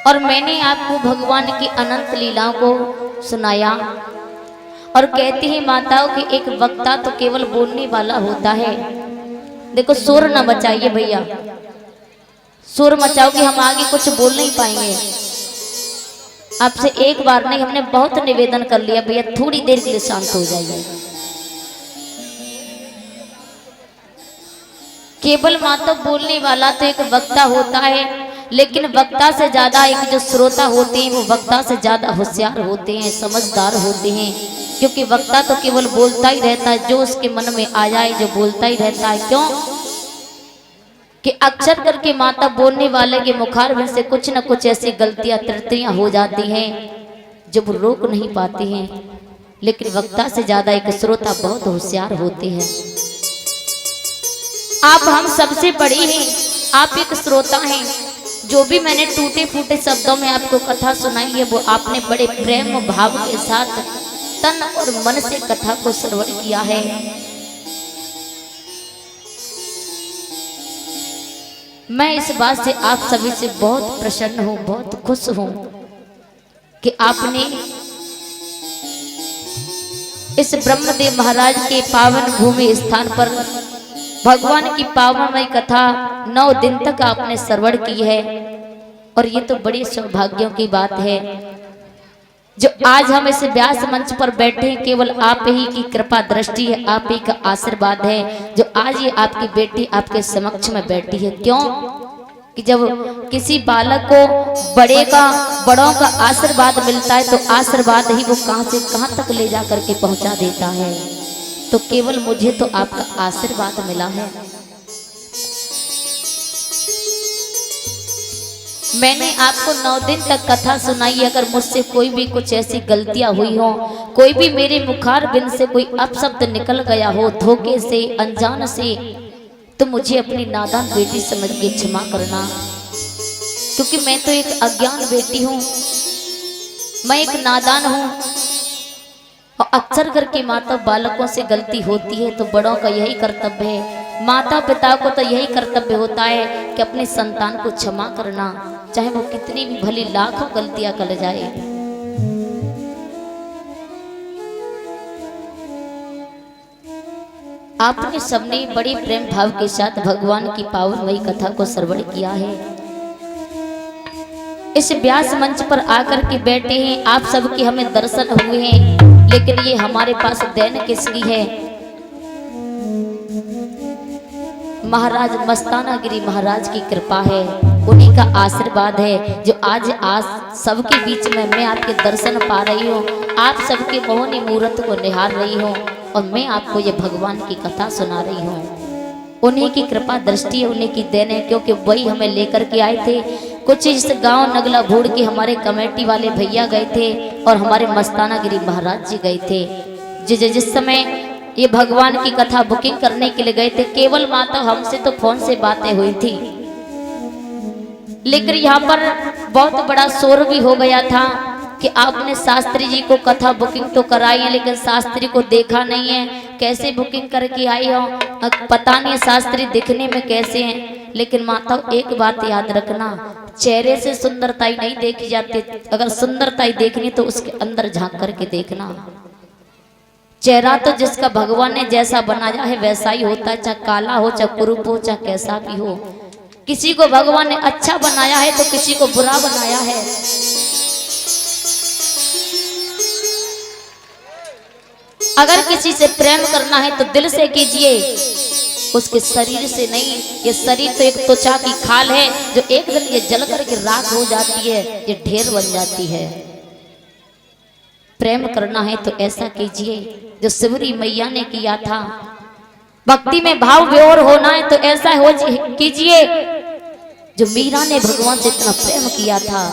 और मैंने आपको भगवान की अनंत लीलाओं को सुनाया। और कहती है माताओं कि एक वक्ता तो केवल बोलने वाला होता है। देखो सुर न मचाइए भैया, सुर मचाओ कि हम आगे कुछ बोल नहीं पाएंगे। आपसे एक बार नहीं, हमने बहुत निवेदन कर लिया भैया, थोड़ी देर के लिए शांत हो जाइए। केवल माता बोलने वाला तो एक वक्ता होता है, लेकिन वक्ता से ज्यादा एक जो श्रोता होते हैं वो वक्ता से ज्यादा होशियार होते हैं, समझदार होते हैं। क्योंकि वक्ता तो केवल बोलता ही रहता है, जो उसके मन में आ जाए जो बोलता ही रहता है। क्यों कि अक्सर करके माता बोलने वाले के मुखारबिंद से कुछ न कुछ ऐसी गलतियां त्रुटियां हो जाती हैं जो वो रोक नहीं पाते हैं। लेकिन वक्ता से ज्यादा एक श्रोता बहुत होशियार होते हैं। आप हम सबसे बड़े हैं, आप एक श्रोता हैं। जो भी मैंने टूटे फूटे शब्दों में आपको कथा सुनाई है वो आपने बड़े प्रेम भाव के साथ तन और मन से कथा को श्रवण किया है। मैं इस बात से आप सभी से बहुत प्रसन्न हूं, बहुत खुश हूं कि आपने इस ब्रह्मदेव महाराज के पावन भूमि स्थान पर भगवान की पावनमय कथा 9 दिन तक आपने श्रवण की है। और ये तो बड़ी सौभाग्यों की बात है जो आज हम इस व्यास मंच पर बैठे हैं, केवल आप ही की कृपा दृष्टि है, आप ही का आशीर्वाद है जो आज ये आपकी बेटी आपके समक्ष में बैठी है। क्यों कि जब किसी बालक को बड़ों का आशीर्वाद मिलता है तो आशीर्वाद ही वो कहां से कहां तक ले जा करके पहुंचा देता है। तो केवल मुझे तो आपका आशीर्वाद मिला है। मैंने आपको 9 दिन तक कथा सुनाई। अगर मुझसे कोई भी कुछ ऐसी गलतियां हुई हो, कोई भी मेरे मुखारबिंद से कोई अपशब्द निकल गया हो धोखे से अनजान से, तो मुझे अपनी नादान बेटी समझ के क्षमा करना। क्योंकि मैं तो एक अज्ञान बेटी हूं, मैं एक नादान हूं। और अक्सर करके माता बालकों से गलती होती है तो बड़ों का यही कर्तव्य है, माता पिता को तो यही कर्तव्य होता है कि अपने संतान को क्षमा करना, चाहे वो कितनी भी भली लाखों गलतियां कर जाए। आपने सबने बड़े प्रेम भाव के साथ भगवान की पावनमयी कथा को श्रवण किया है। इस व्यास मंच पर आकर के बैठे हैं, आप सबके हमें दर्शन हुए हैं, लेकिन ये हमारे पास देन किसकी है? महाराज मस्ताना गिरी महाराज की कृपा है, उन्हीं का आशीर्वाद है जो आज सबके बीच में मैं आपके दर्शन पा रही हूँ, आप सबके मोहनी मूर्त को निहार रही हूँ और मैं आपको ये भगवान की कथा सुना रही हूँ। उन्हीं की कृपा दृष्टि है, उन्हीं की देन है, क्योंकि वही हमें लेकर के आए थे। कुछ इस गांव नगला भूड़ के हमारे कमेटी वाले भैया गए थे और हमारे मस्ताना गिरी महाराज जी गए थे। जिस समय ये भगवान की कथा बुकिंग करने के लिए गए थे, केवल माता हमसे तो फोन से बातें हुई थी, लेकिन यहाँ पर बहुत बड़ा शोर भी हो गया था कि आपने शास्त्री जी को कथा बुकिंग तो कराई है लेकिन शास्त्री को देखा नहीं है, कैसे बुकिंग करके आई हो, पता नहीं शास्त्री दिखने में कैसे हैं। लेकिन माता एक बात याद रखना, चेहरे से सुंदरताई नहीं देखी जाती, अगर सुंदरताई देखनी तो उसके अंदर झांक करके देखना। चेहरा तो जिसका भगवान ने जैसा बनाया है वैसा ही होता है, चाहे काला हो, चाहे कुरूप हो, चाहे कैसा भी हो। किसी को भगवान ने अच्छा बनाया है तो किसी को बुरा बनाया है। अगर किसी से प्रेम करना है तो दिल से कीजिए, उसके शरीर से नहीं। ये शरीर तो एक त्वचा की खाल है जो एक दिन ये जल करके राख हो जाती है, ये ढेर बन जाती है। प्रेम करना है तो ऐसा कीजिए जो शिवरी मैया ने किया था। भक्ति में भाव विभोर होना है तो ऐसा हो कीजिए जो मीरा ने भगवान से इतना प्रेम किया था।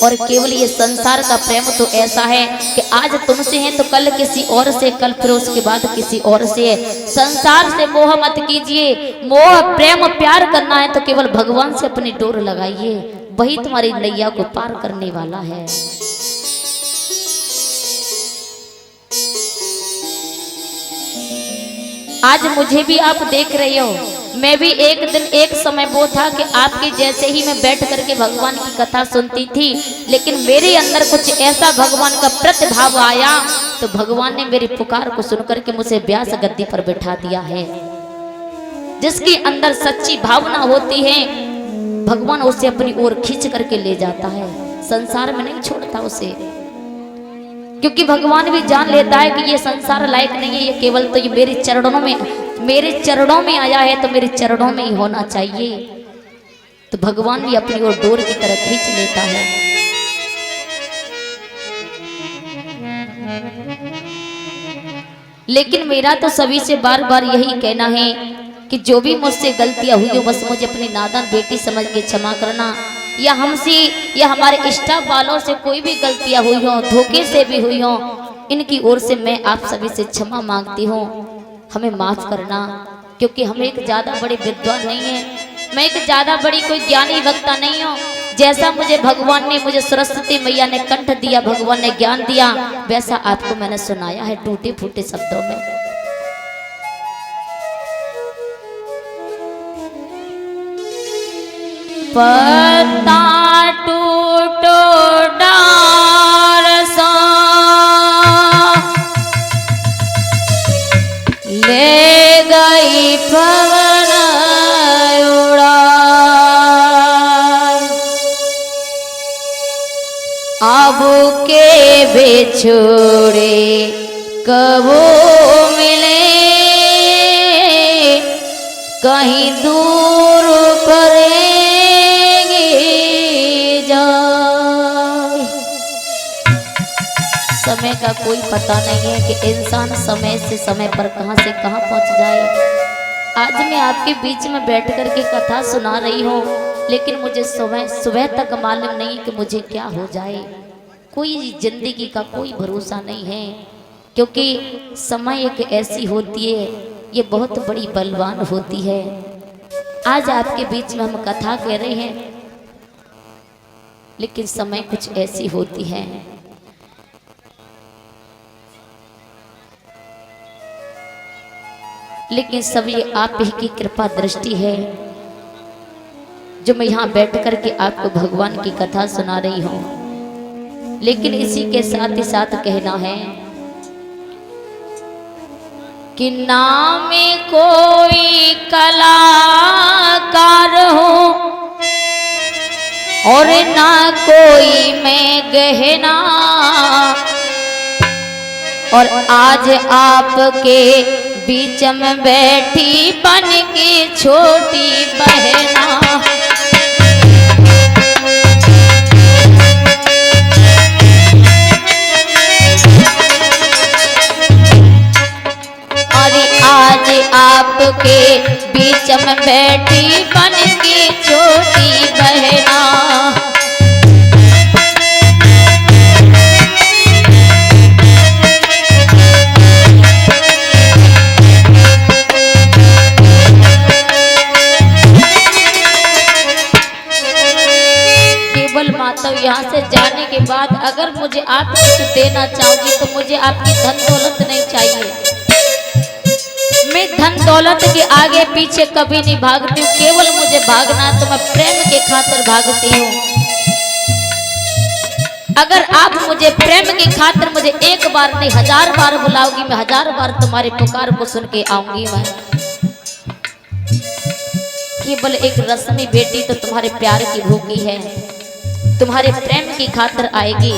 और केवल ये संसार का प्रेम तो ऐसा है कि आज तुमसे है तो कल किसी और से, कल फिर उसके बाद किसी और से। संसार से मोह मत कीजिए, मोह प्रेम प्यार करना है तो केवल भगवान से अपनी डोर लगाइए, वही तुम्हारी नैया को पार करने वाला है। आज मुझे भी आप देख रहे हो, मैं भी एक दिन एक समय वो था कि आपके जैसे ही मैं बैठ करके भगवान की कथा सुनती थी, लेकिन मेरे अंदर कुछ ऐसा भगवान का प्रतिभाव आया तो भगवान ने मेरी पुकार को सुनकर के मुझे व्यास गद्दी पर बैठा दिया है। जिसके अंदर सच्ची भावना होती है भगवान उसे अपनी ओर खींच करके ले जाता है, संसार में नहीं छोड़ता उसे, क्योंकि भगवान भी जान लेता है कि ये संसार लायक नहीं है, ये केवल तो ये मेरे चरणों में आया है तो मेरे चरणों में ही होना चाहिए। तो भगवान भी अपनी ओर डोर की तरह खींच लेता है। लेकिन मेरा तो सभी से बार बार यही कहना है कि जो भी मुझसे गलतियां हुई हो बस मुझे अपनी नादान बेटी समझ के क्षमा करना, या हमसे या हमारे स्टाफ वालों से कोई भी गलतियां हुई हो, धोखे से भी हुई हो, इनकी ओर से मैं आप सभी से क्षमा मांगती हूँ, हमें माफ करना। क्योंकि हम एक ज्यादा बड़ी विद्वान नहीं है, मैं एक ज्यादा बड़ी कोई ज्ञानी वक्ता नहीं हूँ। जैसा मुझे भगवान ने, मुझे सरस्वती मैया ने कंठ दिया, भगवान ने ज्ञान दिया, वैसा आपको मैंने सुनाया है टूटे फूटे शब्दों में। पत्ता टूटो डार सा ले गई पवन उड़ा, अब के बिछोड़े कबो मिले कहीं दूर परे समय का कोई पता नहीं है कि इंसान समय से समय पर कहां से कहां पहुंच जाए। आज मैं आपके बीच में बैठ करके कथा सुना रही हूँ, लेकिन मुझे सुबह तक मालूम नहीं कि मुझे क्या हो जाए। कोई जिंदगी का कोई भरोसा नहीं है, क्योंकि समय एक ऐसी होती है, ये बहुत बड़ी बलवान होती है। आज आपके बीच में हम कथा कह रहे हैं, लेकिन समय कुछ ऐसी होती है। लेकिन सब ये आप ही की कृपा दृष्टि है जो मैं यहाँ बैठ करके आपको भगवान की कथा सुना रही हूँ। लेकिन इसी के साथ ही साथ कहना है कि ना मैं कोई कलाकार हूँ और ना कोई मैं गहना, और आज आपके बीच में बैठी बन के छोटी बहना। अरे आज आपके बीच में बैठी बन के छोटी बहना, तो यहाँ से जाने के बाद अगर मुझे आप कुछ देना चाहोगी तो मुझे आपकी धन दौलत नहीं चाहिए। मैं धन दौलत के आगे पीछे कभी नहीं भागती हूँ, केवल मुझे भागना तो मैं प्रेम के खातिर भागती हूँ। अगर आप मुझे प्रेम के खातिर मुझे एक बार नहीं 1000 बार बुलाओगी, मैं 1000 बार तुम्हारी पुकार को सुन के आऊंगी। मैं केवल एक रश्मि बेटी तो तुम्हारे प्यार की भूखी है, तुम्हारे प्रेम की खातिर आएगी।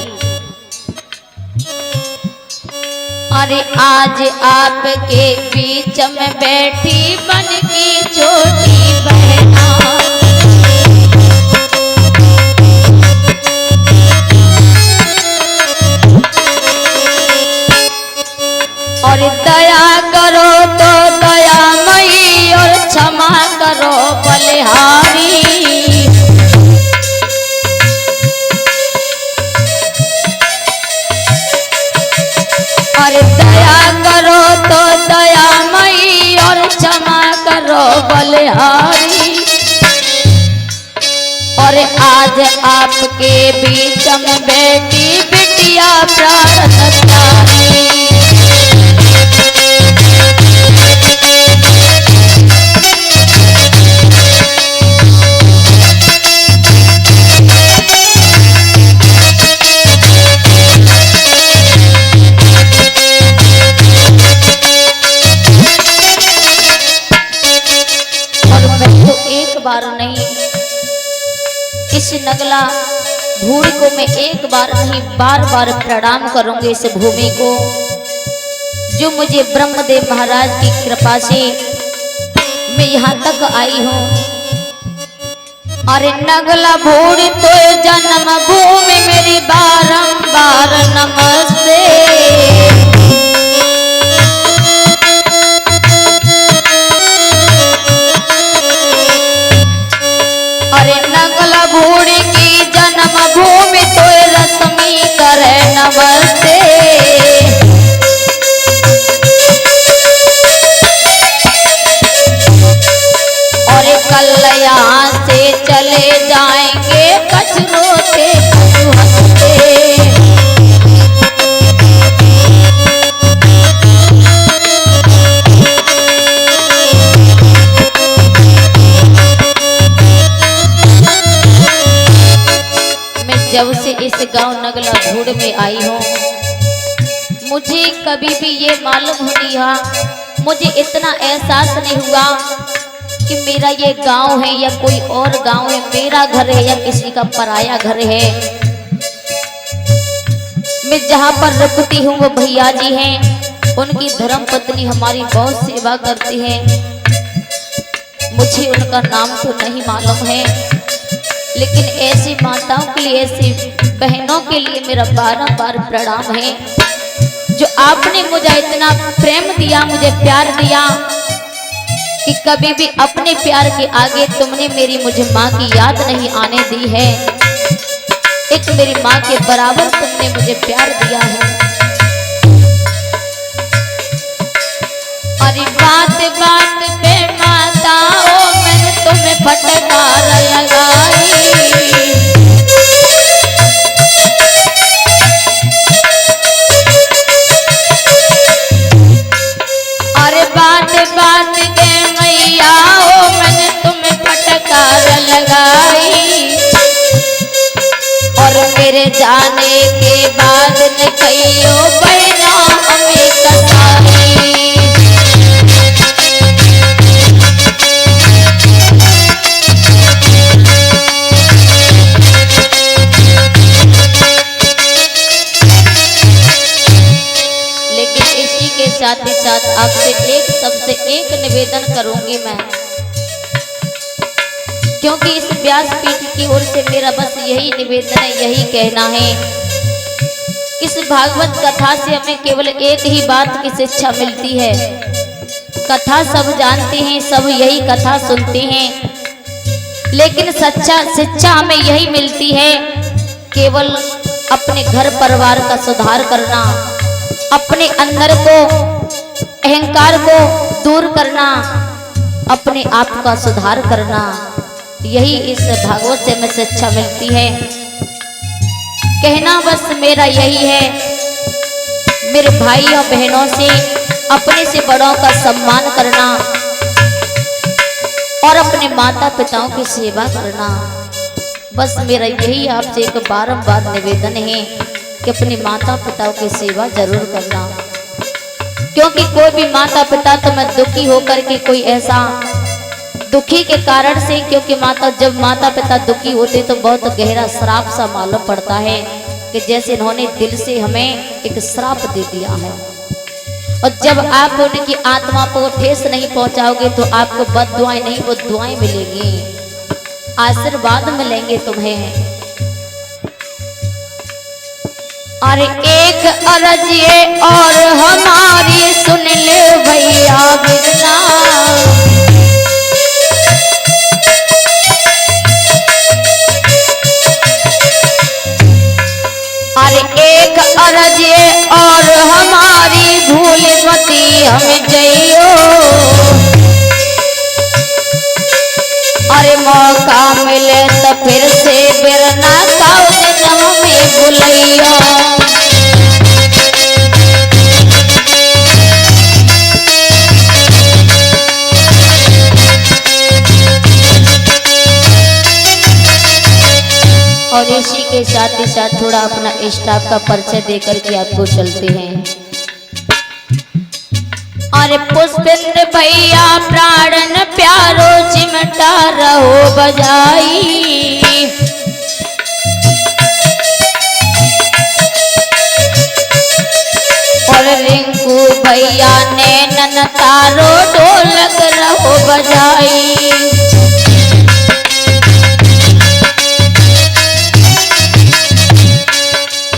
अरे आज आपके बीच में बैठी बन की छोटी बहना, और दया करो तो दयामयी और क्षमा करो बलिहारी। अरे दया करो तो दयामयी और क्षमा करो बलिहारी। और आज आपके बीच में बेटी बिटिया प्रार्थनारी। इस नगला भूमि को मैं एक बार नहीं बार बार प्रणाम करूंगी। इस भूमि को जो मुझे ब्रह्मदेव महाराज की कृपा से मैं यहाँ तक आई हूँ। अरे नगला भूमि तो जन्म भूमि मेरी बारंबार नमस्ते। अरे नगला भूमि की जन्म भूमि तो रश्मि करे नमस्ते। और कल यहाँ से चले जाएंगे कचरों से हंसते। जब से इस गांव नगला भूड़ में आई हूँ मुझे कभी भी ये मालूम नहीं हुआ, मुझे इतना एहसास नहीं हुआ कि मेरा ये गांव है या कोई और गांव है, मेरा घर है या किसी का पराया घर है। मैं जहाँ पर रुकती हूँ वो भैया जी हैं, उनकी धर्म पत्नी हमारी बहुत सेवा करती है। मुझे उनका नाम तो नहीं मालूम है, लेकिन ऐसी माताओं के लिए, ऐसी बहनों के लिए मेरा बारंबार प्रणाम है जो आपने मुझे इतना प्रेम दिया, मुझे प्यार दिया कि कभी भी अपने प्यार के आगे तुमने मेरी मुझे माँ की याद नहीं आने दी है। एक मेरी माँ के बराबर तुमने मुझे प्यार दिया है। अरे बात बात पे माताओं मैंने तुम्हें फटकार लगाई। अरे बात बात के मैया ओ मैंने तुम्हें फटकार लगाई। और मेरे जाने के बाद न कईयों बहना हमें कसाई। साथ ही साथ आपसे एक सबसे एक निवेदन करूंगी मैं, क्योंकि इस व्यासपीठ की ओर से मेरा बस यही निवेदन है, यही कहना है। इस भागवत कथा से हमें केवल एक ही बात की शिक्षा मिलती है। कथा सब जानते हैं, सब यही कथा सुनते हैं, लेकिन सच्चा शिक्षा हमें यही मिलती है, केवल अपने घर परिवार का सुधार करना, अपने अंदर को अहंकार को दूर करना, अपने आप का सुधार करना, यही इस भागवत से हमें शिक्षा मिलती है। कहना बस मेरा यही है, मेरे भाई और बहनों से अपने से बड़ों का सम्मान करना और अपने माता पिताओं की सेवा करना। बस मेरा यही आपसे एक बारंबार निवेदन है कि अपने माता पिताओं की सेवा जरूर करना, क्योंकि कोई भी माता पिता तो मैं दुखी होकर के कोई ऐसा दुखी के कारण से, क्योंकि जब माता पिता दुखी होते तो बहुत गहरा श्राप सा मालूम पड़ता है कि जैसे इन्होंने दिल से हमें एक श्राप दे दिया है। और जब आप उनकी आत्मा को ठेस नहीं पहुंचाओगे तो आपको बद दुआएं नहीं, वो दुआएं मिलेंगी, आशीर्वाद मिलेंगे तुम्हें। और एक अर्ज ये और हमारी सुन ले भैया बिरना। अरे एक अर्ज ये और हमारी भूल मती हम जइयो। अरे मौका मिले तो फिर से बिरना का जन्म में बुलैया। और इसी के साथ ही साथ थोड़ा अपना स्टाफ का परिचय देकर के आपको चलते हैं। अरे पुष्पेंद्र भैया प्राणन प्यारो चिमटा रहो बजाई। भैया ने नन तारो ढोलक रहो बजाई।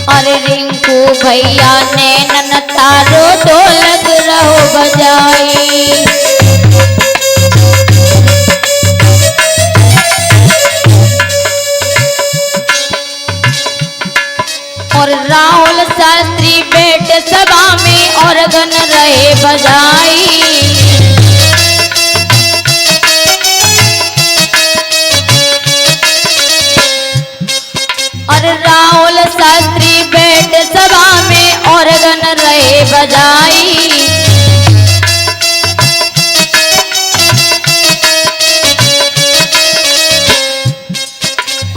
अरे रिंकू भैया ने नन तारो ढोलक रहो बजाई। और राहुल शास्त्री बैठे सभा में ऑर्गन रहे बजाई। और राहुल शास्त्री बैठे सभा में ऑर्गन रहे बजाई।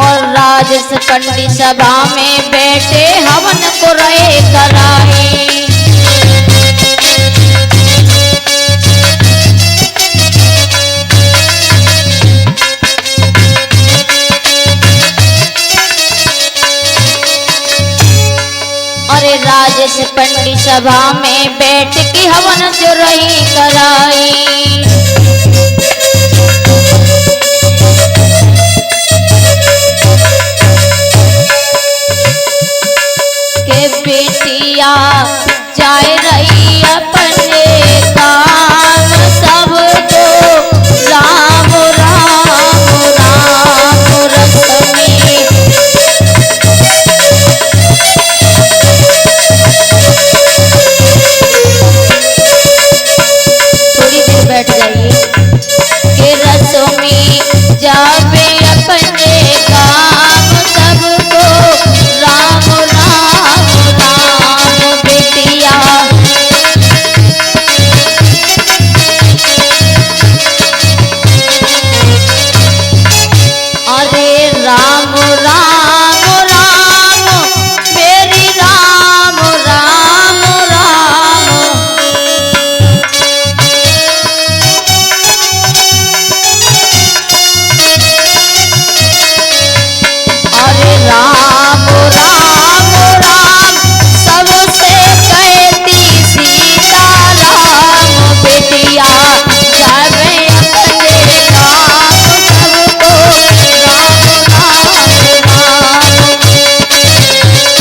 और राजेश पंडित सभा में बैठे हवन को रहे कराई। अरे राजेश पंडित सभा में बैठ के हवन जो रही कराई। बेटिया जाए रही अपने काम सबको राम राम राम रश्मि। थोड़ी देर बैठ जाइए कि रश्मि जावे अपने काम सबको राम राम राम बेटिया। अरे राम राम राम मेरी राम राम राम। अरे राम राम राम सबसे कहती सीता राम बेटिया।